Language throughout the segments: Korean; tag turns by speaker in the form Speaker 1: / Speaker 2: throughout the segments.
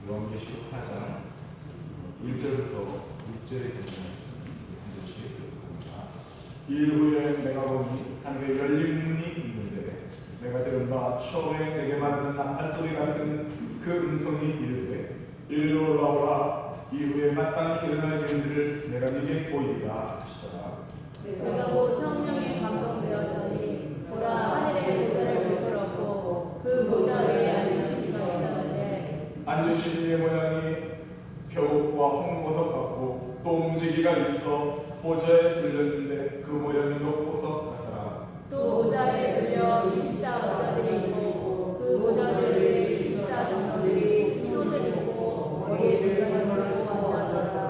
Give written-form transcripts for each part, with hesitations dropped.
Speaker 1: 요한계시록 4장 1절부터 6절에 반드시 기록합니다. 이일 후에 내가 보니 하늘에 열린 문이 있는데 내가 들은 바 처음에 내게 말하는 나팔소리 같은 그 음성이 이르되 이리로 올라오라. 이후에 마땅히 일어날 일들을 내가 네게 보이리라 하시더라.
Speaker 2: 내가 곧 성령에 감동되었더니 보라 하늘에 보좌를 보더라고 그 보좌 위에 앉으신 이가 있었는데
Speaker 1: 앉으신 이의 모양이 벼옷과 홍보석 같고 또 무지개가 있어 보좌에 들렸는데 그 모양이 녹보석 같더라.
Speaker 2: 또 보좌에 들려 24보좌들이 있고 그 보좌들 위에 24장로들이 흰옷을 입고 머리에 물건을 걸고 앉았더라.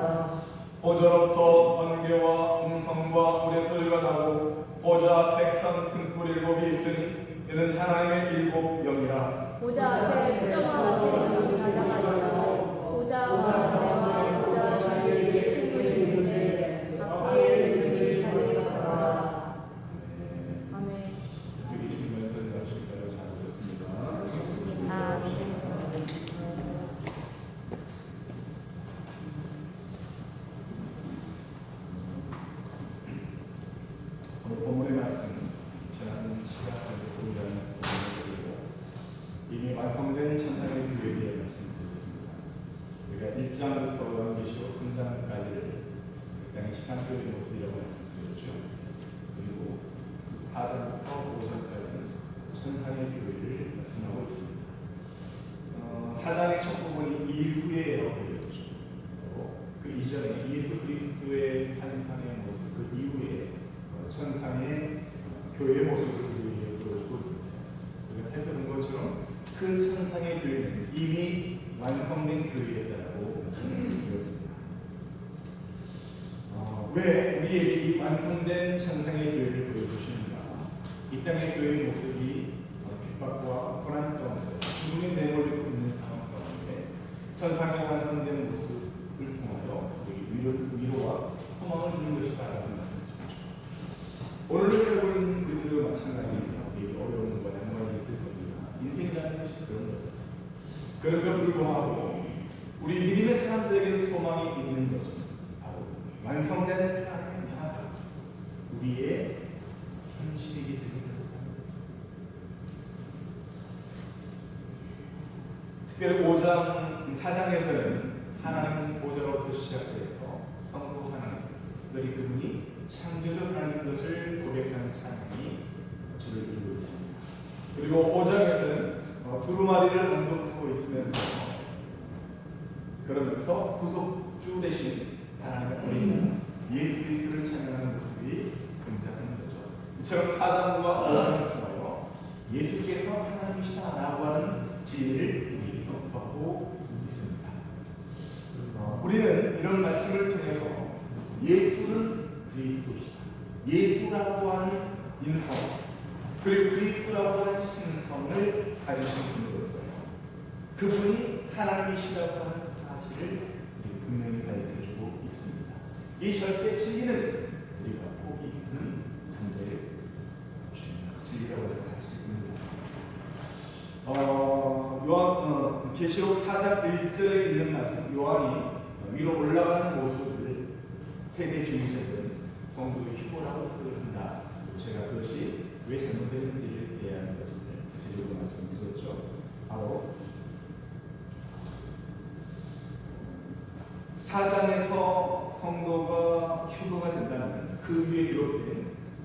Speaker 1: 보좌로부터 번개와 음성과 우레소리가 나고 보좌 앞에 큰 등불 7이 있으니 이는 하나님의 7 영이라.
Speaker 2: 보좌 앞에 수정화 같은 영이 나타나니라. 보좌와 번개와 보좌 주위에 생기신 분들 각기의 눈이 달려가더라. 아멘.
Speaker 1: 여기 계신 분들 하실까요? 잘 오셨습니다.
Speaker 2: 아멘.
Speaker 1: 오늘 본문의 말씀 지난 시간에 공부하는 본문이고 이미 완성된 천상의 교회에 대해 말씀드렸습니다. 우리가 1장부터 요한계시록 3장까지를 그 땅의 시상교회 모습이라고 말씀드렸죠. 그리고 4장부터 5장까지는 천상의 교회를 말씀하고 있습니다. 4장의 첫 부분이 이후에라고 되어있죠. 그 이전에 예수 그리스도의 탄생의 모습, 그 이후에 천상의 교회의 모습을 보여주고 우리가 살펴본 것처럼 그 천상의 교회는 이미 완성된 교회였다고 말씀드렸습니다. 왜 우리에게 이 완성된 천상의 교회를 보여주시는가? 이 땅의 교회의 모습이 핍박과 고난 가운데 죽음이 내몰리고 있는 상황 가운데 천상의 완성된 모습을 통하여 위로와 소망을 주는 것이다 라고 말씀드렸죠. 오늘을 살고 있는 그들과 마찬가지로 어려운 거나 뭐가 있을 겁니다. 인생이라는 것이 그런 거죠. 그럼에도 불구하고 우리 믿음의 사람들에게 소망이 있는 것은 바로 완성된 하나님의 나라가 우리의 현실이기 때문입니다. 특별히 5장, 4장에서는 하나님 보좌로부터 시작해서 성부 하나님, 특별히 그분이 창조주 하나님인 것을 고백하는 찬양이 줄을 이루고 있습니다. 그리고 5장에서는 두루마리를 언급하고 있으면서 그러면서 구속주 대신 하나님의 어린 예수 그리스도를 찬양하는 모습이 등장하는 거죠. 이처럼 4장과 5장을 통하여 예수께서 하나님이시다라고 하는 진리를 우리에게 선포하고 있습니다. 우리는 이런 말씀을 통해서 예수는 그리스도시다, 예수라고 하는 인성, 그리고 그리스도라고 하는 신성을 가지신 분으로서요, 그분이 하나님이시라고 하는 사실을 분명히 가르쳐주고 있습니다. 이 절대 진리는 우리가 포기하는 전제를 진리라고 하는 사실입니다. 계시록 4장 1절에 있는 말씀, 요한이 위로 올라가는 모습을 세대주의자들은 성도의 휴고라고 해석을 한다. 제가 그것이 왜 잘못되는지에 대한 것을 구체적으로 말씀드렸죠. 바로 4장에서 성도가 휴거가 된다면 그 위에 기록된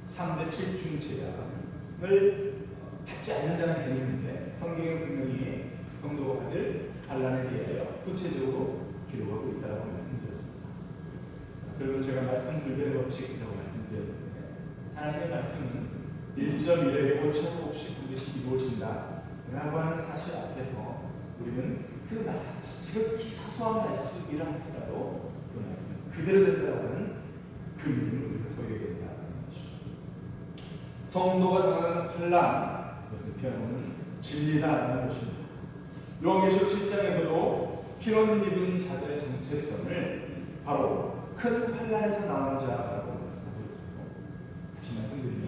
Speaker 1: 3대 7중 재앙을 받지 않는다는 개념인데 성경에 분명히 성도가 받을 환난에 대하여 구체적으로 기록하고 있다고 말씀드렸습니다. 그리고 제가 말씀드린 법칙이라고 말씀드렸는데 하나님의 말씀은 1.1에 5천 곱씩 반드시 이루어진다 라고 하는 사실 앞에서 우리는 그 말씀, 지극히 사소한 말씀이라 할지라도 그 말씀 그대로 된다고 하는 그 믿음을 우리가 소유해야 된다는 것이죠. 성도가 당하는 환난, 그것을 피하는 진리다라는 것입니다. 요한계시록 7장에서도 피론 입은 자들의 정체성을 바로 큰 환난에서 나온 자라고 말씀하고 있습니다. 다시 말씀드리면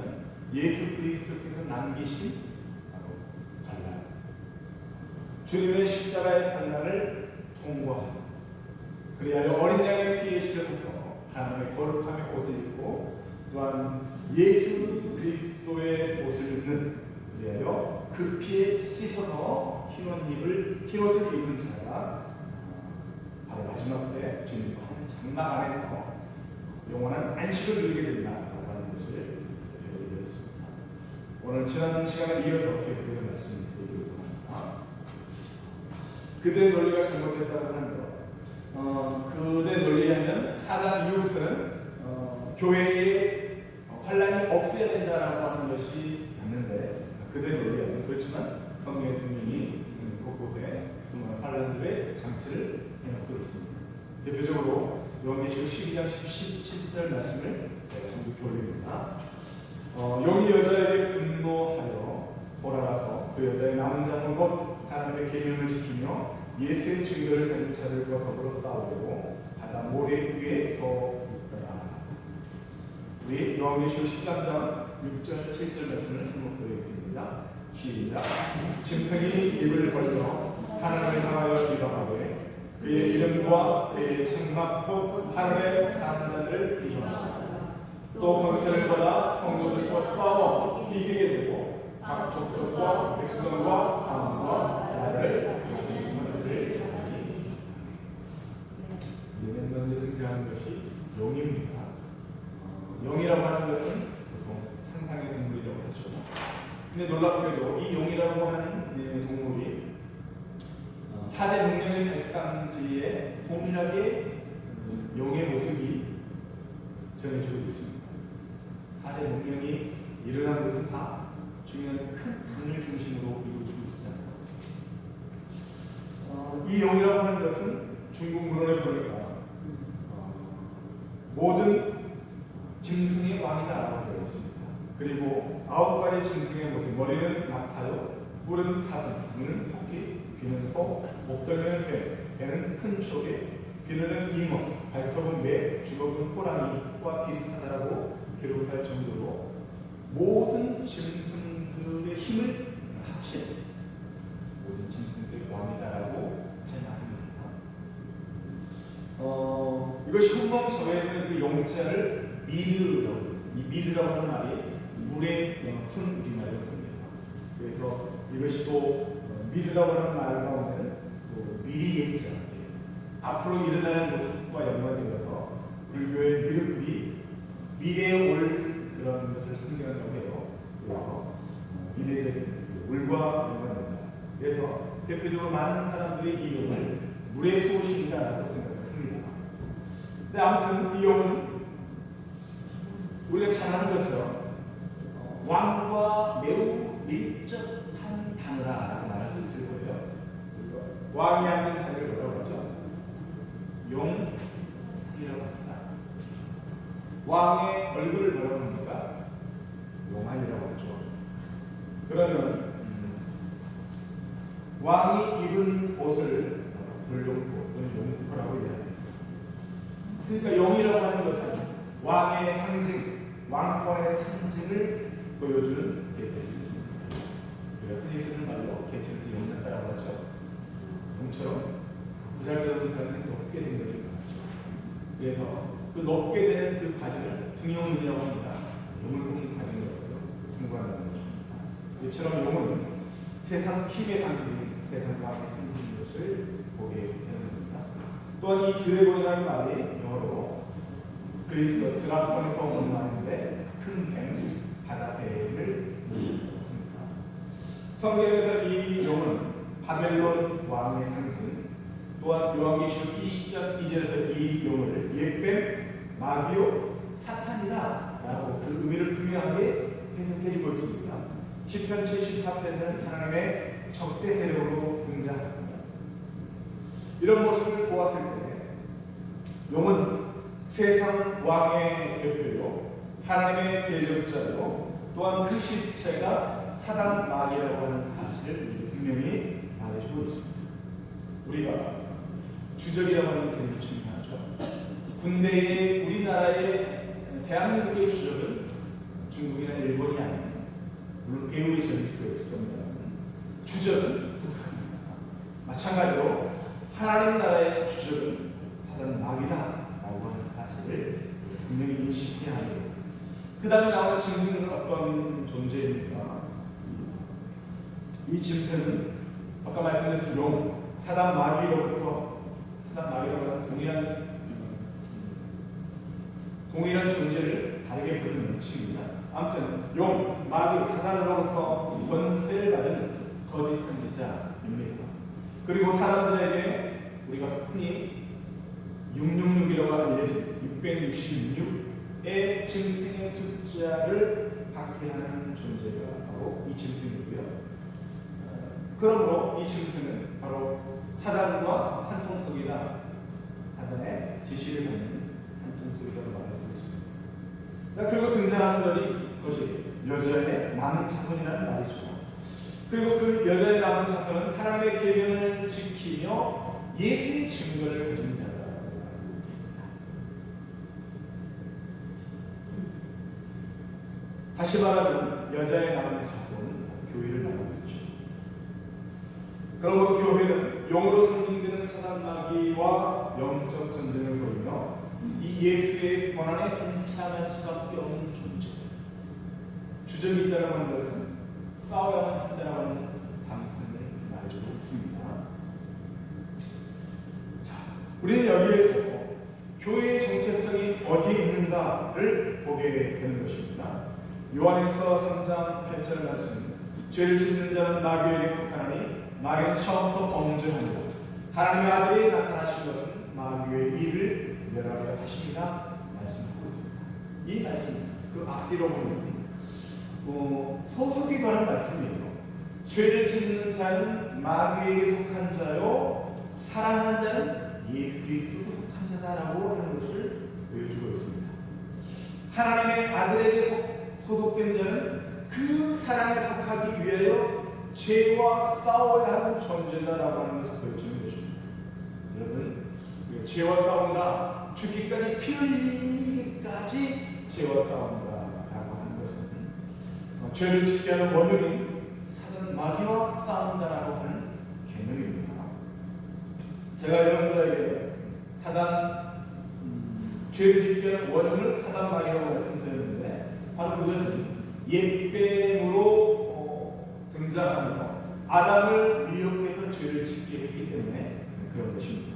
Speaker 1: 예수 그리스도께서 남기신 바로 환난, 주님의 십자가의 환난을 통과하고 그리하여 어린 양의 피에 씻어서 하나님의 거룩함의 옷을 입고 또한 예수 그리스도의 옷을 입는 그리하여 그 피에 씻어서 흰 옷을 입은 자가 바로 마지막 때 주님과 한 장막 안에서 영원한 안식을 누리게 된다라고 하는 것을 배우게 되었습니다. 오늘 지난 시간에 이어서 계속해서 말씀을 드리려고 합니다. 그들의 논리가 잘못됐다고 하는 것, 그들의 논리하면 사단 이후부터는 교회에 환란이 없어야 된다라고 하는 것이 맞는데 그들의 논리하면 그렇지만 성경의 분명히 곳곳에 수많은 환란들의 장치를 해놓고 있습니다. 대표적으로 요한계시록 12장 17절 말씀을 전국에 올립니다. 용이 여자에게 분노하여 돌아가서 그 여자의 남은 자손 곧 하나님의 계명을 지키며 예수의 증거를 가진 자들과 더불어 싸우려고 바다 모래 위에 서 있더라. 우리 요한계시록 13장 6절 7절 말씀을 한 목소리에 드립니다. 시작. 짐승이 입을 벌려 하나님을 향하여 비방하되 그의 이름과 그의 장막 곧 하늘의 사는 자들을 비방하라. 또 권세를 받아 성도들과 싸워 이기게 되고 각 족속과 백성과 방언과 나라를 다스리는 권세를 가지니. 맨 먼저 등장하는 것이 용입니다. 용이라고 하는 것은 보통 상상의 동물이라고 하죠. 근데 놀랍게도 이 용이라고 하는 동물이 4대 문명의 발상지에 동일하게 용의 모습이 전해지고 있습니다. 4대 문명이 일어난 것은 다 중요한 큰 강을 중심으로 이루어지고 있잖아요. 이 용이라고 하는 것은 중국 문헌에 보니까 모든 짐승의 왕이다라고 되어 있습니다. 그리고 9가지 짐승의 모습, 머리는 낙타요, 뿔은 사슴, 눈은 토끼, 귀는 소, 목덜미는 뱀, 배는 큰 조개, 비늘은 잉어, 발톱은 매, 주먹은 호랑이와 비슷하다라고 기록할 정도로 모든 짐승들의 힘을 합친 모든 짐승들의 왕이다라고 할 만합니다. 이것이 흥멍처회에서는 그 용자를 미르라고 합니다. 이 미르라고 하는 말이 물의 순 우리말로 합니다. 그래서 이것이 또 미르라고 하는 말 가운데는 미리겠죠. 앞으로 일어날 모습과 연관되어서 불교의 미륵불이 미래에 올 그런 것을 상징한다고 해요. 그래서 미래적인 물과 연관된다. 그래서 대표적으로 많은 사람들이 이 용을 물의 소신이라고 생각을 합니다. 근데 아무튼 이 용은 우리가 잘 아는 것처럼 왕과 매우 밀접한 단어라는 말을 쓸 거예요. 왕이 앉은 자리를 뭐라고 하죠? 용상이라고 합니다. 왕의 얼굴을 뭐라고 합니까? 용안이라고 하죠. 그러면 왕이 입은 옷을 불용포 또는 용포라고 이야기합니다. 그러니까 용이라고 하는 것은 왕의 상징, 왕권의 상징을 보여주는 대표입니다. 흔히 쓰는 말로 개체를 용났다라고 하죠. 용처럼 부잘되는 사람이 높게 된 것을 말하죠. 그래서 그 높게 되는 그 과정을 등용문이라고 합니다. 용을 뽑는 과정이라고 등관하는 것입니다. 이처럼 용은 세상 힘의 상징, 세상 왕의 상징인 것을 보게 되는 겁니다. 또한 이 드래곤이라는 말이 영어로 그리스 드라곤에서 온 말인데 큰 뱀, 바다 뱀을 합니다. 성경에서 이 용은 바벨론 왕의 상징, 또한 요한계시록 20장 2절에서 이 용을 옛뱀, 마귀요, 사탄이다 라고 그 의미를 분명하게 해석해주고 있습니다. 시편 74편에는 하나님의 적대 세력으로 등장합니다. 이런 모습을 보았을 때 용은 세상 왕의 대표요, 하나님의 대적자요, 또한 그 실체가 사단 마귀라고 하는 사실을 분명히 말해주고 있습니다. 우리가 주적이라고 하는 개념이 중요하죠. 군대의 우리나라의 대한민국의 주적은 중국이나 일본이 아니에요. 물론 배후의 적일 수가 있을 겁니다. 주적은 북한입니다. 마찬가지로 하나님 하나님 나라의 주적은 사단 마귀다 라고 하는 사실을 분명히 인식해야 합니다. 그 다음에 나오는 짐승은 어떤 존재입니까? 이 짐승은 아까 말씀드린 용, 사단 마귀로부터 사단 마귀라고 하는 동일한 존재를 다르게 부르는 명칭입니다. 아무튼 용, 마귀, 사단으로부터 권세를 받은 거짓 선지자입니다. 그리고 사람들에게 우리가 흔히 666이라고 알려진 666의 짐승의 숫자를 받게 하는 존재가 바로 이 짐승이고요. 그러므로 이 짐승은 바로 사단과 한통속이다. 사단의 지시를 받는 한통속이라고 말할 수 있습니다. 그리고 등장하는 것이 여자의 남은 자손이라는 말이죠. 그리고 그 여자의 남은 자손은 하나님의 계명을 지키며 예수의 증거를 가진 자라고 알고 있습니다. 다시 말하면 여자의 남은 자손은 교회를 말하고 있죠. 그러므로 교회는 용으로 상징되는 사단 마귀와 영적 전쟁을 벌이며 이 예수의 권한에 동참할 수밖에 없는 존재. 주적이 있다고 하는 것은 싸워야만 한다고 하는 방송을 말해주고 있습니다. 자, 우리는 여기에서 교회의 정체성이 어디에 있는가를 보게 되는 것입니다. 요한일서 3장 8절 말씀, 죄를 짓는 자는 마귀에게 속하나니 마귀는 처음부터 범죄하니라. 하나님의 아들이 나타나신 것은 마귀의 일을 멸하려 하십니다. 말씀하고 있습니다. 이 말씀, 그 앞뒤로 보면 소속이 관한 말씀이에요. 죄를 짓는 자는 마귀에게 속한 자요, 사랑하는 자는 예수 그리스도에 속한 자다라고 하는 것을 보여주고 있습니다. 하나님의 아들에게 소속된 자는 그 사랑에 속하기 위하여 죄와 싸워야 하는 존재다라고 하는 것을 보여주는 것입니다. 여러분, 죄와 싸운다, 죽기까지 피 흘리기까지 죄와 싸운다라고 하는 것은 죄를 짓게 하는 원흉인 사단 마귀와 싸운다라고 하는 개념입니다. 제가 여러분들에게 죄를 짓게 하는 원흉을 사단 마귀라고 말씀드렸는데, 바로 그것은 옛뱀으로 등장하며 아담을 미혹해서 죄를 짓게 했기 때문에 그런 것입니다.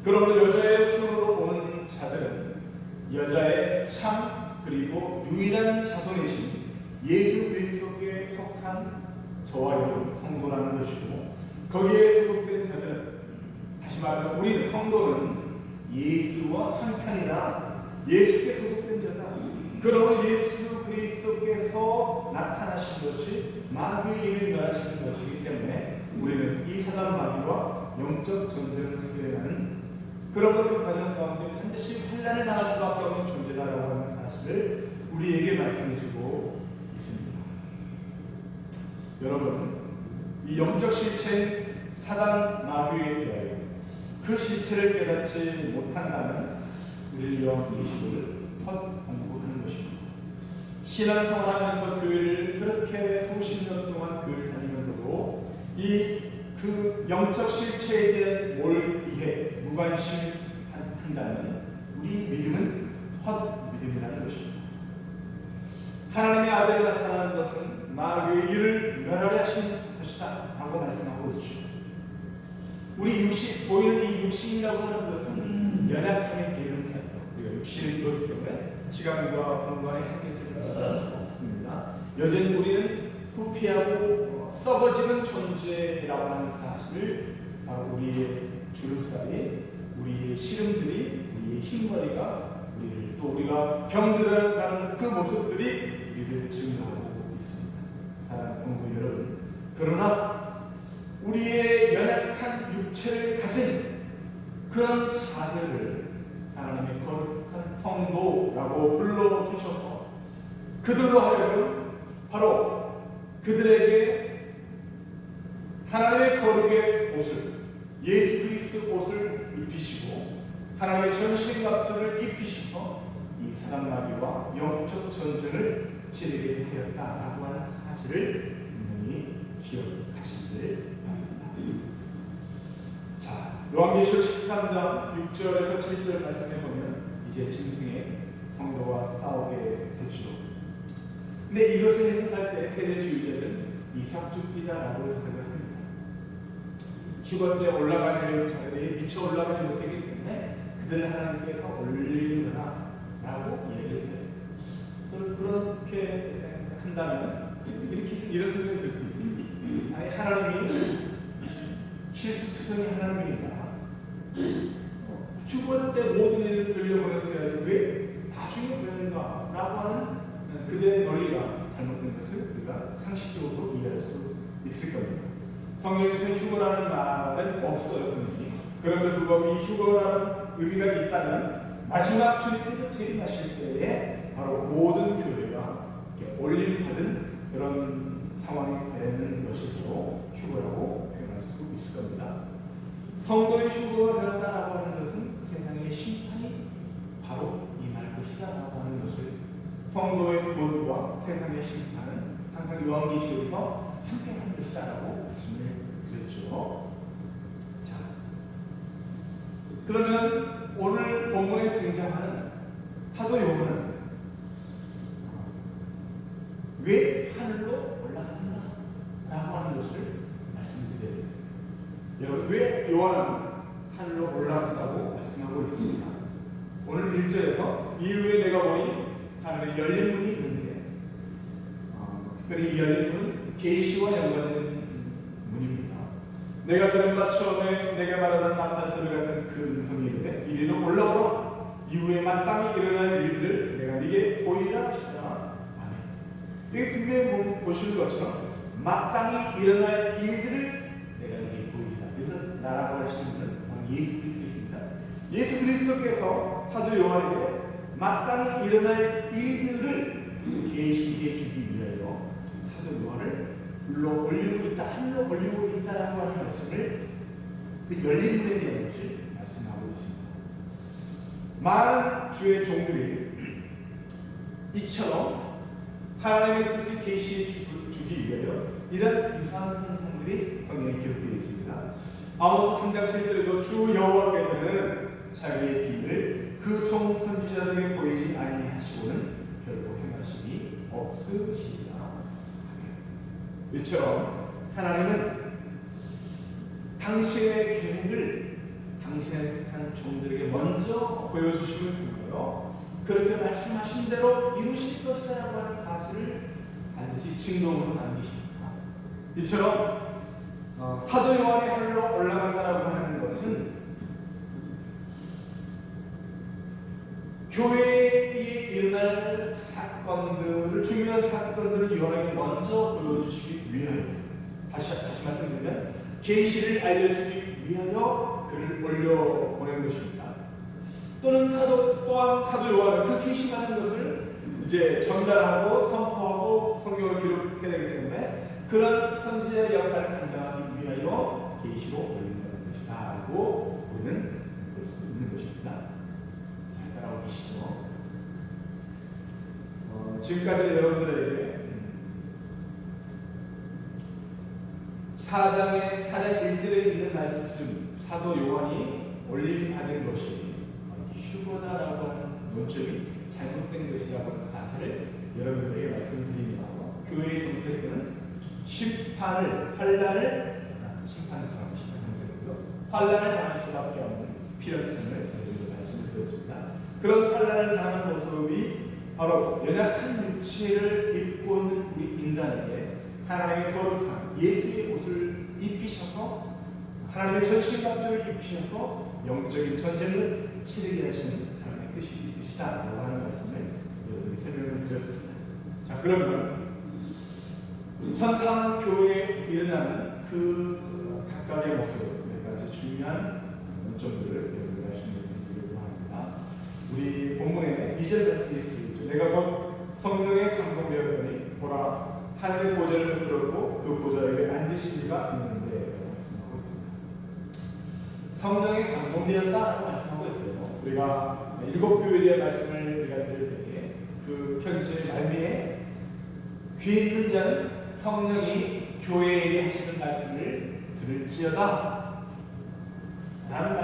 Speaker 1: 그러므로 여자의 손으로 오는 자들은 여자의 참 그리고 유일한 자손이신 예수 그리스도께 속한 저와 여러분 성도라는 것이고, 거기에 소속된 자들은, 다시 말하면 우리는 성도는 예수와 한편이다. 예수께 소속된 자다. 그러므로 예수 그리스도께서 나타나신 것이 마귀의 일을 멸하시는 것이기 때문에 우리는 이 사단 마귀와 영적 전쟁을 수행하는 그런 그 과정 가운데 반드시 환난을 당할 수밖에 없는 존재다라고 하는 사실을 우리에게 말씀해주고 있습니다. 여러분, 이 영적 실체인 사단 마귀에 대하여 그 실체를 깨닫지 못한다면 우리는 요한계시록을 헛공부하는 것입니다. 신앙생활하면서 교회를 그렇게 수십 년 동안 교회를 다니면서도 그 영적 실체에 대한 몰이해 무관심한다면 우리 믿음은 헛믿음이라는 것입니다. 하나님의 아들이 나타나는 것은 마귀의 일을 멸하려 하신 것이다 라고 말씀하고 있죠. 우리 보이는 이 육신이라고 하는 것은 연약함의 대명사예요. 우리가 육신을 이루었기 때문에 시간과 공간의 한계점을 벗어날 수가 없습니다. 여전히 우리는 후피하고 썩어지는 존재라고 하는 사실을 바로 우리의 주름살이, 우리의 시름들이, 우리의 흰머리가, 또 우리가 병들어가는 그 모습들이 우리를 증거하고 있습니다. 사랑하는 성도 여러분, 그러나 우리의 연약한 육체를 가진 그런 자들을 하나님의 거룩한 성도라고 불러주셔서 그들로 하여금 바로 그들에게 하나님의 거룩의 옷을, 예수 그리스도 옷을 입히시고 하나님의 전신갑주를 입히셔서 이 사단 마귀와 영적 전쟁을 치르게 하였다라고 하는 사실을 분명히 기억하시길 바랍니다. 자, 요한계시록 13장 6절에서 7절 말씀해 보면 이제 짐승의 성도와 싸우게 되죠. 근데 이것을 해석할 때 세대주의자들은 이삭주기다라고 해석을 합니다. 휴거 때 올라가는 자들이 미처 올라가지 못했기 때문에 그들을 하나님께서 올리는 거다 라고 얘기를 해요. 그렇게 한다면 이런 생각이 들 수 있습니다. 아니, 하나님이 실수투성이 하나님입니다. 휴거 때 모든 일을 들려보냈어야지 왜 나중에 그러는가 라고 하는 그들의 논리가 잘못된 것을 우리가 상식적으로 이해할 수 있을 겁니다. 성경에서 휴거라는 말은 없어요. 그런데도 불구하고 이 휴거라는 의미가 있다면 마지막 주님께서 재림하실 때에 바로 모든 교회가 올림받은 그런 상황이 되는 것이죠. 휴거라고 표현할 수 있을 겁니다. 성도의 휴거가 되었다라고 하는 것은 세상의 심판이 바로 임할 것이다라고 하는 것을, 성도의 구원과 세상의 심판은 항상 요한계시록에서 함께하는 것이다라고 말씀을 드렸죠. 자, 그러면 오늘 본문에 등장하는 사도 요한은 왜 하늘로 올라갔는가 라고 하는 것을 말씀을 드려야겠습니다. 여러분, 왜 요한은 하늘로 올라간다고 말씀하고 있습니다. 오늘 1절에서 이후에 내가 보니 하늘에 열린 문이 있는데 특별히 이 열린 문은 계시와 연관된 문입니다. 내가 들은 바 처음에 내게 말하던 나팔소리 같은 그 음성이 이르되 이리로 올라오라. 이후에 마땅히 일어날 일들을 내가 네게 보이리라 하시더라. 아멘. 여기 분명히 보시는 것처럼 마땅히 일어날 일들을 내가 네게 보이리라. 그래서 나라고 하시는 분은 예수 그리스도십니다. 예수 그리스도께서 사도 요한에게 마땅히 일어날 일들을 계시해 주기 위하여 사도 요한을 불러 올리고 있다, 하늘로 올리고 있다라고 하는 말씀을 그 열린 문에 대한 것을 말씀하고 있습니다. 많은 주의 종들이 이처럼 하나님의 뜻을 계시해 주기 위하여 이런 유사한 현상들이 성경에 기록되어 있습니다. 아모스 3장 7절에도 주 여호와께서는 자기의 비밀을 그 종 선지자들에게 보이지 아니하시고는 결코 행하심이 없으시리라. 이처럼 하나님은 당신의 계획을 당신의 택한 종들에게 먼저 보여주심을 통하여 그렇게 말씀하신 대로 이루실 것이라고 하는 사실을 반드시 증거로 남기십니다. 이처럼 사도 요한이 하늘로 올라간다라고 하는 것은 교회에 일어날 사건들을, 중요한 사건들을 요한에게 먼저 보여주시기 위하여, 다시 말씀드리면 계시를 알려주기 위하여 그를 올려보낸 것입니다. 또한 사도 요한은 그 계시받은 것을 이제 전달하고 선포하고 성경을 기록해야 되기 때문에 그런 선지자의 역할을 감당하기 위하여 계시로 올린다는 것이다 라고 우리는 볼 수 있는 것입니다. 잘 따라오고 계시죠? 지금까지 여러분들에게 4장 1절에 있는 말씀, 사도 요한이 올림받은 것이 휴거다라고 하는 논점이 잘못된 것이라고 하는 사실을 여러분들에게 말씀드리면서 교회의 정체성은 환란을 당할 수밖에 없는 필요성을 여러분들 말씀을 드렸습니다. 그런 환란을 당하는 모습이 바로 연약한 육체를 입고 있는 우리 인간에게 하나님의 거룩한 예수의 옷을 입히셔서 하나님의 전신갑주를 입히셔서 영적인 전쟁을 치르게 하시는 하나님의 뜻이 있으시다라고 하는 말씀을 여러분에게 설명을 드렸습니다. 자, 그러면 천상 교회에 일어나는 그 각각의 모습, 몇 가지 중요한 문점들을 여러분에게 말씀을 드리려고 합니다. 우리 본문에 2절 말씀이 있죠. 내가 곧 성령에 감동되었더니 보라 하늘의 보좌를 들었고 그 보좌 위에 앉으신 이가 있는데 말씀하고 있습니다. 성령에 감동되었다라고 말씀하고 있어요. 우리가 7교회에 대한 말씀을 우리가 드릴 때에 그 편지의 말미에 귀 있는 자는 성령이 교회에게 하시는 말씀을 들을지어다 라는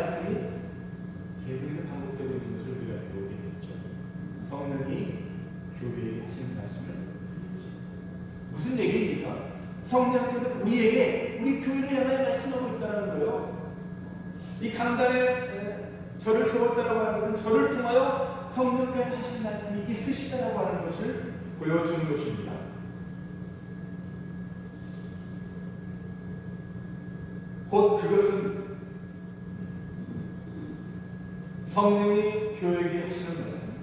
Speaker 1: 성령께서 우리에게 우리 교회를 향하여 말씀하고 있다는 거예요. 이 강단에 저를 세웠다라고 하는 것은 저를 통하여 성령께서 하신 말씀이 있으시다라고 하는 것을 보여주는 것입니다. 곧 그것은 성령이 교회에게 하시는 말씀,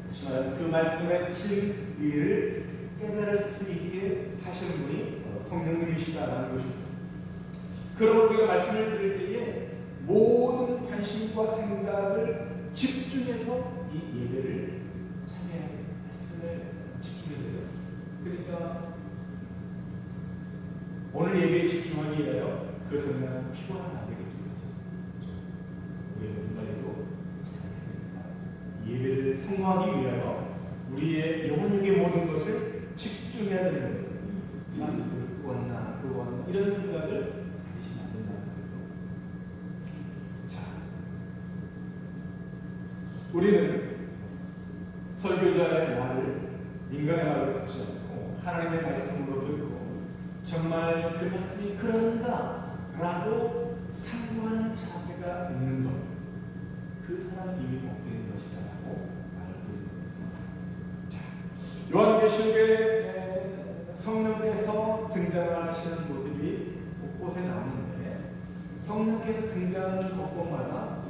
Speaker 1: 그 말씀의 진리를 깨달을 수 있게 하시는 분이 성령님이시다라는 것입니다. 그러므로 우리가 말씀을 들을 때에 모든 관심과 생각을 집중해서 이 예배를 참여해야 돼요. 말씀에 집중해야 돼요. 그러니까 오늘 예배에 집중하기 위하여 그 전날은 피곤하면 안 되겠죠. 우리의 뭔가에도 잘해야 됩니다. 예배를 성공하기 위하여 우리의 영혼육의 모든 것을 집중해야 되는 거예요. 말씀을 구웠나 이런 생각을 가지시면 안 된다는 거예요. 자, 우리는 설교자의 말을 인간의 말로 듣지 않고 하나님의 말씀으로 듣고 정말 그 말씀이 그런가 라고 상고하는 자세가 있는 것, 그 사람은 이미 복된 것이다 라고 말할 수 있는 겁니다. 자, 요한계시록에 성령께서 등장하시는 모습이 곳곳에 나오는데 성령께서 등장하는 곳곳마다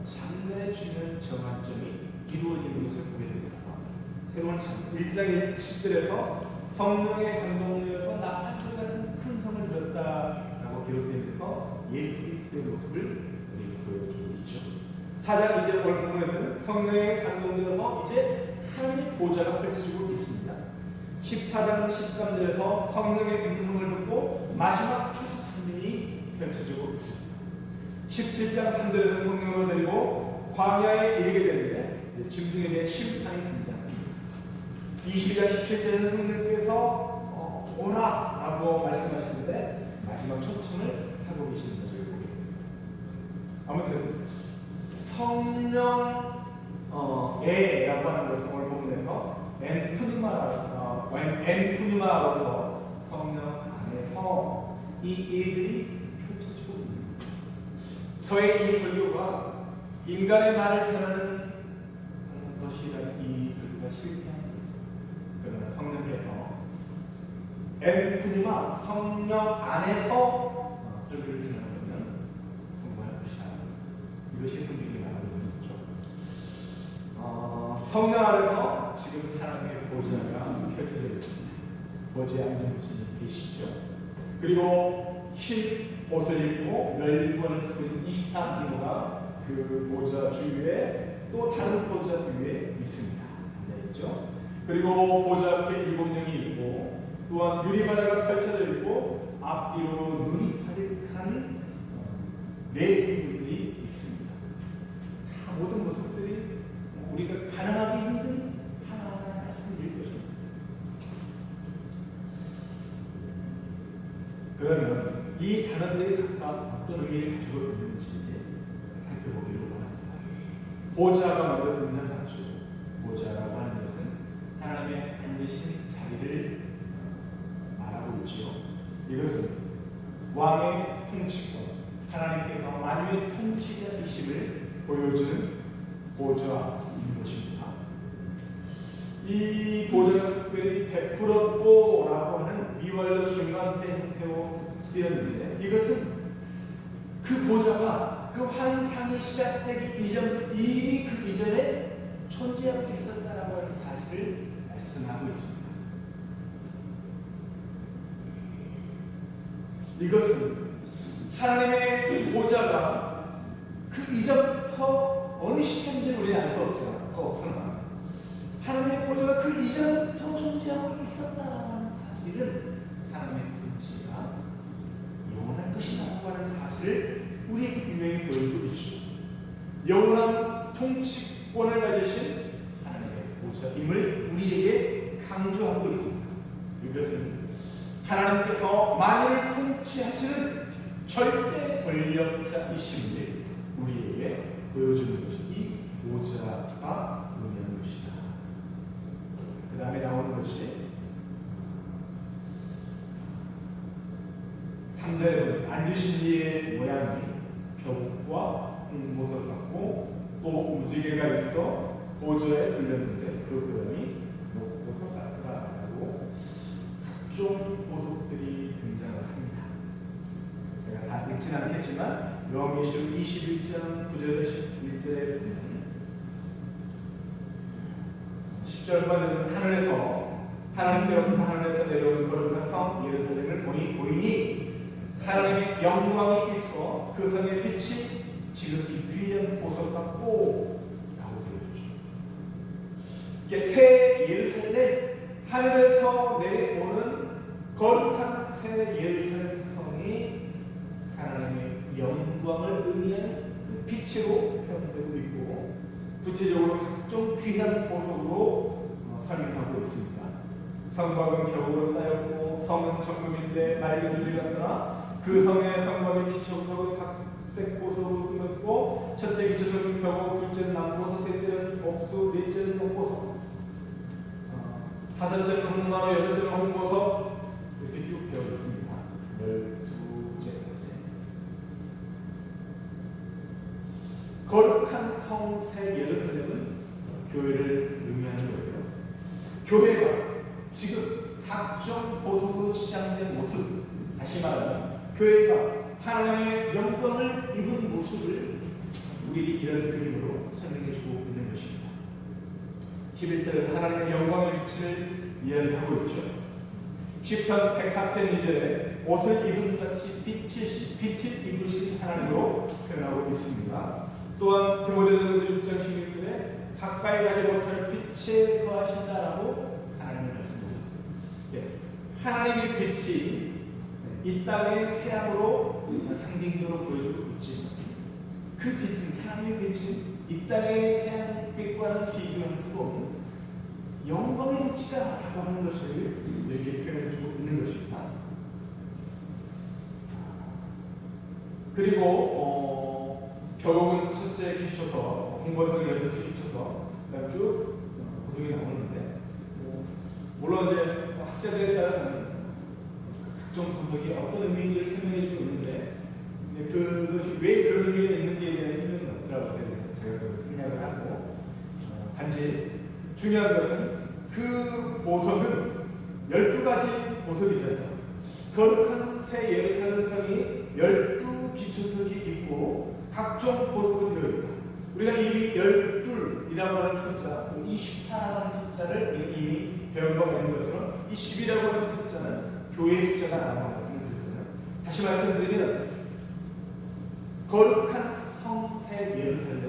Speaker 1: 장면에 주는 정한점이 이루어지는 것을 보게 됩니다. 새로운 장면 1장 10절에서 성령의 감동되어서 나팔소리 같은 큰 성을 들었다라고 기록되면서 예수 그리스도의 모습을 우리에게 보여주고 있죠. 4장 2절 오늘 부분에서는 성령의 감동되어서 이제 하나님의 보좌가 펼쳐지고 있습니다. 14장 13절에서 성령의 음성을 듣고 마지막 추수 장면이 펼쳐지고 있습니다. 17장 3절에서 성령을 데리고 광야에 이르게 되는데 짐승에 대한 심판이 등장합니다. 22장 17절에서 성령께서 오라라고 말씀하시는데 마지막 초청을 하고 계시는 것을 보게 됩니다. 아무튼 성령애라고 하는 것을 오늘 본문에서 엔푸니마로서 성령 안에서 이 일들이 펼쳐지고 있는 저의 이 설교가 인간의 말을 전하는 것이라는 이 설교가 실패합니다. 그러나 성령께서 엔푸니마 성령 안에서 설교를 전하려면 성공할 것이다. 이것이 성경이 말하고 있는 거죠. 성령 안에서 지금 하나님의 보좌가 펼쳐져 있습니다. 보좌에 앉은 분이 계시죠. 그리고 흰 옷을 입고 멸관을 쓰고 있는 24인호가 그 보좌 주위에 또 다른 보좌 위에 있습니다. 앉아있죠. 그리고 보좌 앞에 7명이 있고 또한 유리바다가 펼쳐져 있고 앞뒤로 눈이 가득한 네 생물들이 있습니다. 다 모든 모습들이 우리가 가늠하기 힘든 하나하나 말씀일 것입니다. 그러면 이 단어들이 각각 어떤 의미를 가지고 있는지 살펴보기를 원합니다. 보좌가 먼저 등장하죠. 보좌라고 하는 것은 하나님의 앉으신 자리를 말하고 있죠. 이것은 왕의 통치권, 하나님께서 만유의 통치자이심을 보여주는 보좌인 것입니다. 이 보좌가 특별히 베풀었고라고 하는 미완료 중간태 형태로 쓰였는데 이것은 그 보좌가 그 환상이 시작되기 이전 이미 그 이전에 존재하고 있었다라고 하는 사실을 말씀하고 있습니다. 이것은 하나님의 보좌가 그 이전부터 어느 시점인지 우리는 알 수 없으나 하나님의 보좌가 그 이전부터 존재하고 있었다는 사실은 하나님의 통치가 영원할 것이라고 하는 사실을 우리에게 분명히 보여주고 있죠. 영원한 통치권을 가지신 하나님의 보좌임을 우리에게 강조하고 있습니다. 이것은 하나님께서 만유를 통치하시는 절대 권력자이심을 우리에게 보여주는 것이 이 보좌가 의미하는 것이다. 그 다음에 나오는 것이 앉으신 이의 모양이 벽과 홍보석 같고 또 무지개가 있어 보좌에 들렸는데 그 모양이 녹보석 같더라라고 각종 보석들이 등장을 합니다. 제가 다 읽지는 않겠지만 요한계시록 21장 9절에서 11절에 보면 10절 후반에는 하늘에서 하나님께로부터 하늘에서 내려오는 거룩한 성 예루살렘을 보이니 하나님의 영광이 있어 그 성의 빛이 지극히 귀한 보석 같고 라고 되어있죠. 새 예루살렘, 하늘에서 내려오는 거룩한 새 예루살렘 성이 하나님의 영광을 의미하는 그 빛으로 표현되고 있고 구체적으로 각종 귀한 보석으로 설명하고 있습니다. 성곽은 벽으로 쌓였고 성은 정금인데 맑은 유리 같더라. 그 성의 성곽의 기초석은 각색 보석으로 꾸몄고 첫째 기초석은 벽옥, 둘째는 남보석, 셋째는 옥수, 넷째는 녹보석, 다섯째는 홍마루, 여섯째는 홍보석 이렇게 쭉 되어 있습니다. 12제까지. 거룩한 성 새 예루살렘은 교회를 의미하는 거예요. 교회가 지금 각종 보석으로 치장된 모습, 다시 말하면 교회가 하나님의 영광을 입은 모습을 우리 이런 그림으로 설명해주고 있는 것입니다. 11절에 하나님의 영광의 빛을 이야기하고 있죠. 시편 104편 2절에 옷을 입은 같이 빛을 입으신 하나님으로 표현하고 있습니다. 또한 디모데전서 6장 16절에 가까이 가지 못할 빛에 거하신다라고 하나님을 말씀하셨어요. 하나님의 빛이 이 땅의 태양으로 상징적으로 보여주고 있지만 그 빛은, 하나님의 빛은 이 땅의 태양빛과는 비교할 수 없는 영광의 빛이다라고 하는 것을 이렇게 표현해주고 있는 것입니다. 그리고 벽옥은 첫째 기초서, 홍보석이 여섯째 기초서, 그다음 쭉 보석이 나오는데 물론 이제 학자들에 따라서는 각종 보석이 어떤 의미를 설명해주고 있는데 그것이 왜 그런 의미가 있는지에 대한 설명은 없더라고요. 제가 그걸 생략을 하고 단지 중요한 것은 그 보석은 12가지 보석이잖아요. 거룩한 새 예루살렘 성이 12기초석이 있고 각종 보석으로 되어 있다. 우리가 이미 12이라고 하는 숫자, 24라고 하는 숫자를 이미 배운 바가 있는 것처럼 이 10이라고 하는 숫자는 교회의 숫자다라고 말씀을 드렸잖아요. 다시 말씀드리면 거룩한 성 새 예루살렘,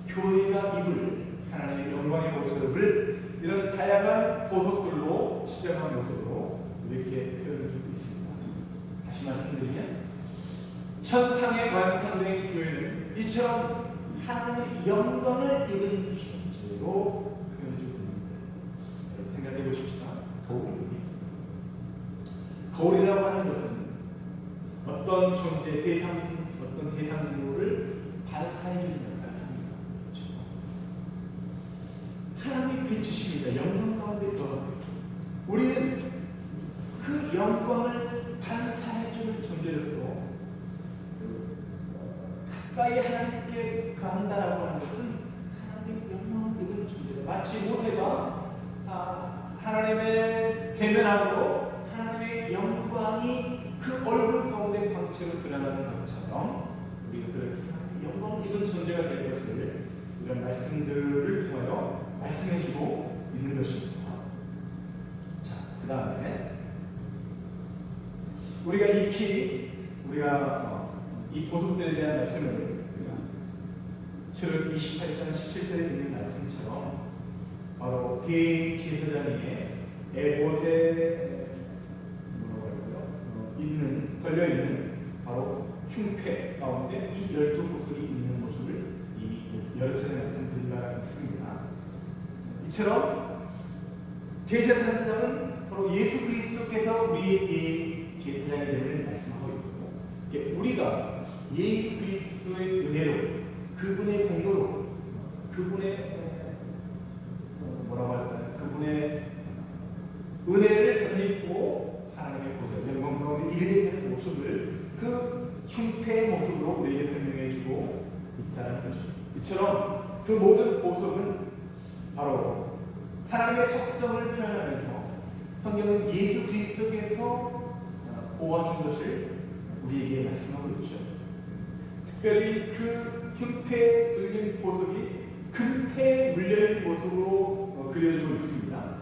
Speaker 1: 교회가 입을 하나님의 영광의 모습을 이런 다양한 보석들로 치장한 모습으로 이렇게 표현하고 있습니다. 다시 말씀드리면 천상의 완성된 교회는 이처럼 하나님의 영광을 입은 존재로 표현해주고 있는데 생각해 보십시다. 거울이 여기 있습니다. 거울이라고 하는 것은 어떤 존재, 어떤 대상물을 반사해주는 역할을 합니다. 그렇죠? 하나님의 빛이십니다. 영광 가운데 거하세요. 우리는 그 영광을 반사해줄 존재로서 가까이 하나님께 거한다라고 하는 것은 하나님의 영광을 입은 존재다. 마치 모세가 하나님의 대면함으로 하나님의 영광이 그 얼굴 가운데 광채로 드러나는 것처럼 우리가 그렇게 영광을 입은 존재가 될 것을 이런 말씀들을 통하여 말씀해주고 있는 것입니다. 자, 그 다음에 우리가 이 보석들에 대한 말씀을 출애굽 28장 17절에 있는 말씀처럼 바로 대제사장의 에봇에 걸려있는 바로 흉패 가운데 이 12보석이 있는 모습을 이미 여러 차례 말씀드린 바가 있습니다. 이처럼 대제사장은 바로 예수 그리스도께서 우리의 제사장이 됨을 말씀하고 있고 우리가 예수 그리스도의 은혜로 그분의 공로로 그분의 그분의 은혜를 덧입고 하나님의 보좌 영광 가운데 이르게 되는 모습을 그 이처럼 그 모든 보석은 바로 하나님의 속성을 표현하면서 성경은 예수 그리스도께서 보호하는 것을 우리에게 말씀하고 있죠. 특별히 그 흉패에 들린 보석이 금태에 물려있는 모습으로 그려지고 있습니다.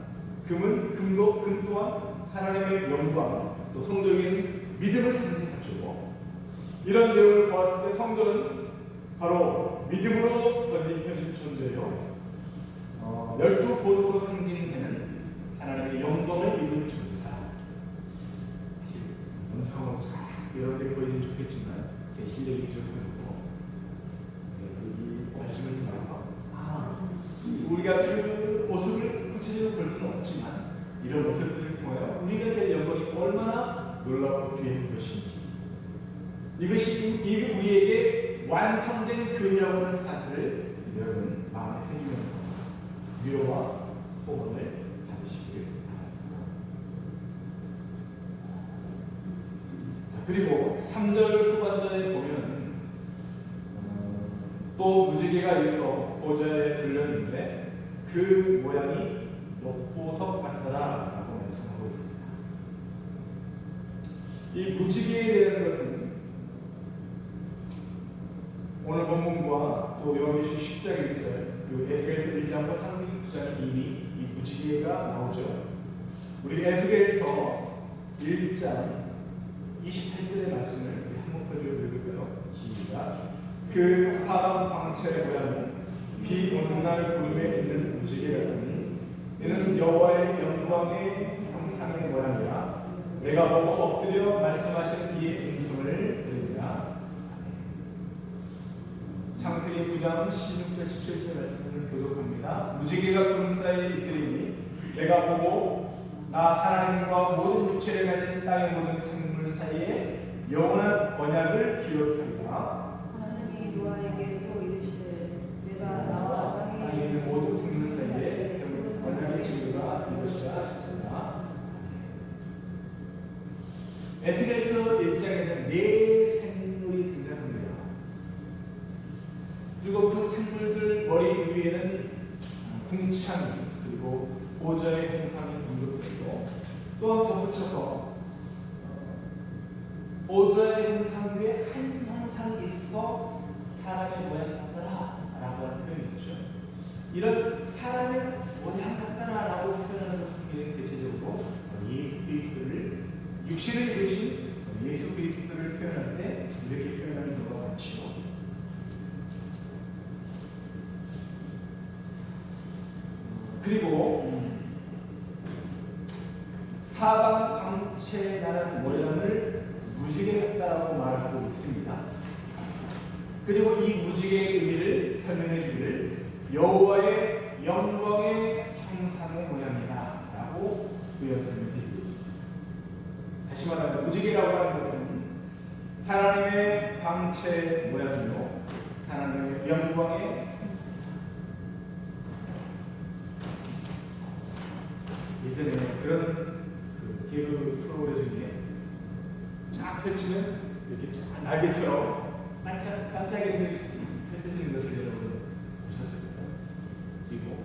Speaker 1: 금은 금 또한 하나님의 영광, 또 성도에게는 믿음을 상징하죠. 이런 내용을 보았을 때 성도는 바로 믿음으로 덧입혀진 존재요. 12보석으로 상징되는 하나님의 영광을 이루는 존재다. 사실 영상으로 잘 여러분들이 보여주면 좋겠지만 제 실력이 부족하고 이 말씀을 통해서 우리가 그 모습을 구체적으로 볼 수는 없지만 이런 모습들을 통하여 우리가 될 영광이 얼마나 놀랍고 귀한 것인지, 이것이 우리에게 완성된 교회라고 하는 사실을 여러분 마음에 새기면서 위로와 소원을 받으시길 바랍니다. 자, 그리고 3절 후반절에 보면 또 무지개가 있어 보좌에 들렸는데 그 모양이 녹보석 같더라 라고 말씀하고 있습니다. 이 무지개에 대한 것은 오늘 본문과 또 요한계시록 10장 1절 그리고 에스겔서 1장과 창세기 9장에 이미 이 무지개가 나오죠. 우리 에스겔서 1장 28절의 말씀을 한 목소리로 읽을까요? 시작. 그 사방 광채의 모양은 비 오는 날 구름에 있는 무지개 같으니 이는 여호와의 영광의 형상의 모양이라. 내가 보고 엎드려 말씀하시는 이의 음성을 들으리라. 창세기 9장 16절 17절 말씀을 교독합니다. 무지개가 구름 사이에 있으리니 내가 보고 나 하나님과 모든 육체를 가진 땅의 모든 생물 사이에 영원한 언약을 기록하리라.
Speaker 2: 하나님이 노아에게 또 이르시되 내가 나와
Speaker 1: 땅에 있는 모든 생물 사이에 언약의 증거가 이것이라 하셨습니다. 에스겔서 1장에는 네 생물이 등장합니다. 그리고 그 생물들 머리 위에는 궁창 그리고 보좌의 형상이 언급되고 또한 덧붙여서 보좌의 형상 위에 한 형상이 있어 사람의 모양 같더라 라고 하는 표현이죠. 이런 사람의 모양 같더라 라고 표현하는 것은 대체적으로 예수 그리스도를 육신을 입으신 예수 그리스도를 표현할 때 이렇게 표현하는 경우가 많죠. 그리고 사방 광채에 나는 모양을 무지개 같다라고 말하고 있습니다. 그리고 이 무지개의 의미를 설명해 주기를 여호와의 영광의 형상의 모양이다 라고 부연 설명해 주고 있습니다. 다시 말하면 무지개라고 하는 것은 하나님의 광채 모양이요 하나님의 영광의 예전에 그런 개그 프로그램 중에 쫙 펼치면 이렇게 쫙 날개처럼 반짝이는 펼쳐지는 것을 여러분 보셨을 거예요. 그리고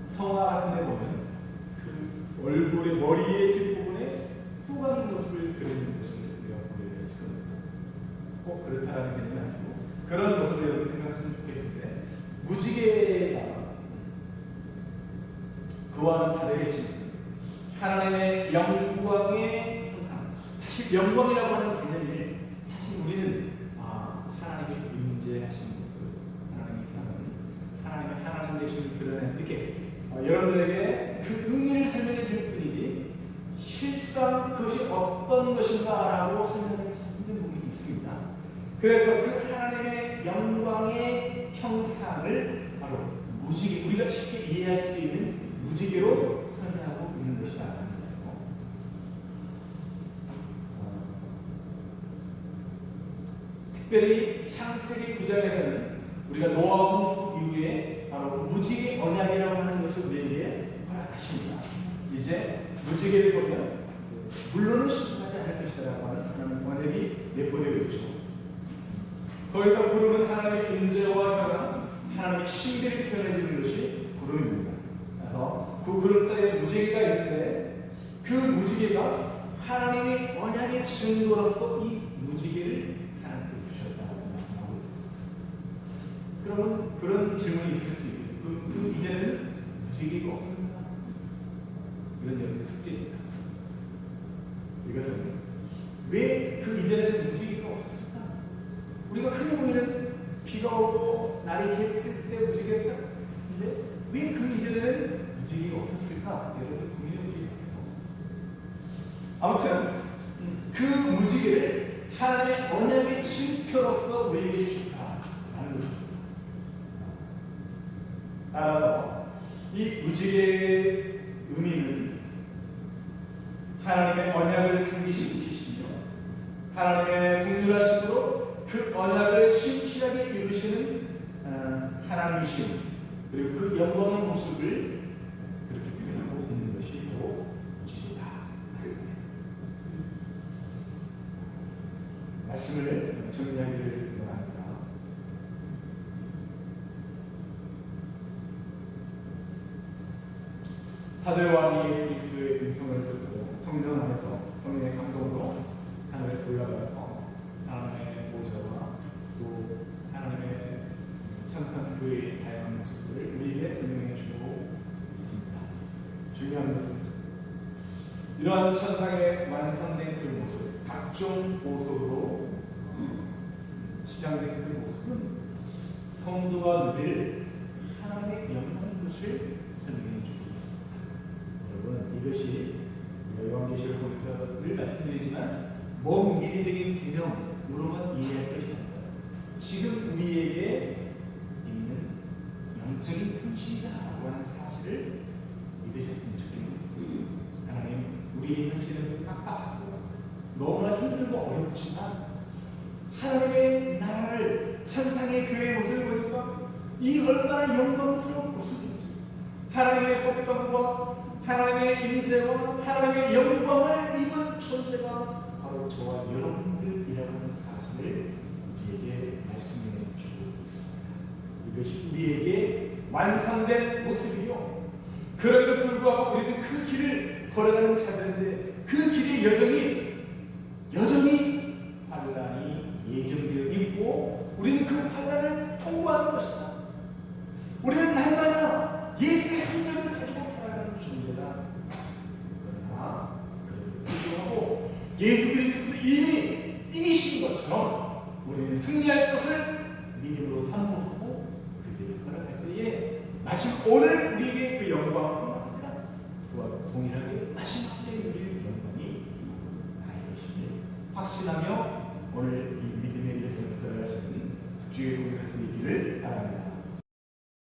Speaker 1: 성화 같은 데 보면 그 얼굴의 머리의 뒷부분에 후광인 모습을 그리는 것을 우리가 보게 되었을 겁니다. 꼭 그렇다라는 개념이 아니고 그런 모습을 여러분 생각하시면 좋겠는데 무지개가 그와는 다르겠지만 하나님의 영광의 형상, 사실 영광이라고 하는 개념이 사실 우리는 하나님의 임재하신 모습, 하나님의 하나님 되심을 드러내는 이렇게 여러분들에게 그 의미를 설명해 줄 뿐이지 실상 그것이 어떤 것인가라고 설명하지 않는 부분이 있습니다. 그래서 그 하나님의 영광의 형상을 바로 무지개, 우리가 쉽게 이해할 수 있는 무지개로 설명하고 있는 것이다. 특별히 창세기 9장에서는 우리가 노아 홍수 이후에 바로 무지개 언약이라고 하는 것을 우리에게 허락하십니다. 이제 무지개를 보면 물론은 실패하지 않을 것이라고 하는 언약이 내포되어 있죠. 거기다 구름은 하나님의 임재와 현황, 하나님의 신비를 표현해주는 것이 구름입니다. 그래서 그 구름 사이에 무지개가 있는데 그 무지개가 하나님의 언약의 증거로서 이 무지개를 하나님께 주셨다고 말씀하고 있습니다. 그러면 그런 질문이 있을 수 있어요. 이제는 무지개가 없습니다. 이런 여러분의 숙제입니다. 이것은 왜 그 이전에는 무지개가 없었을까? 우리가 흔히 보이는 비가 오고 날이 겠을 때 무지개가 딱 있는데 왜 그 이전에는 무지개가 없었을까? 여러분 고민해 보시기 바랍니다. 아무튼 그 무지개를 하나님의 언약의 징표로서 우리에게 주셨다라는 것입니다. 따라서 이 무지개의 의미는 하나님의 언약을 상기시키시며 하나님의 긍휼하심으로 그 언약을 신실하게 이루시는 하나님이시오. 그리고 그 영광의 모습을 그렇게 표현하고 있는 것이 바로 무지개다. 말씀을 정리하기를 원합니다. 사도 요한이 예수 그리스도의 음성을 듣고 성령 안에서 성령의 감동으로 하늘에 올라가서 하나님의 보좌와 또 하나님의 천상 교회의 다양한 모습들을 우리에게 설명해 주고 있습니다. 중요한 것은 이러한 천상의 완성된 그 모습, 각종 보석으로 치장된 그 모습은 성도가 누릴 하나님의 영광인 것을 설명해 주고 있습니다. 여러분, 이것이 요한계시록 보면서 늘 말씀드리지만 먼 미래적인 개념으로만 이해할 것이 아니라 지금 우리에게 있는 영적인 현실이다라고 하는 사실을 믿으셨으면 좋겠습니다. 하나님, 우리의 현실은 빡빡하고 너무나 힘들고 어렵지만 하나님의 나라를 천상의 교회의 모습을 보니까 이 얼마나 영광스러운 모습인지 하나님의 속성과 하나님의 임재와 하나님의 영광을 입은 존재가 바로 저와 여러분들이라고 하는 사실을 우리에게 말씀해 주고 있습니다. 이것이 우리에게 완성된 모습이요. 그럼에도 불구하고 우리는 그 길을 걸어가는 자들인데 그 길이 여전히 환란이 예정되어 있고 우리는 그 환란을 통과하는 것이다. 우리는 날마다 예수의 흔적을 가지고 살아가는 존재다. 그러나 그를 불구하고 예수 그리스도를 이미 이기신 것처럼 우리는 승리할 것을 믿음으로 탐구하고 그 길을 걸어갈 때에 마침 오늘 우리에게 그 영광뿐만 아니라 그와 동일하게 마지막 때에 우리의 영광이 나의 것임을 확신하며 오늘 이 믿음의 여정을 걸어가시는 숙주의 성교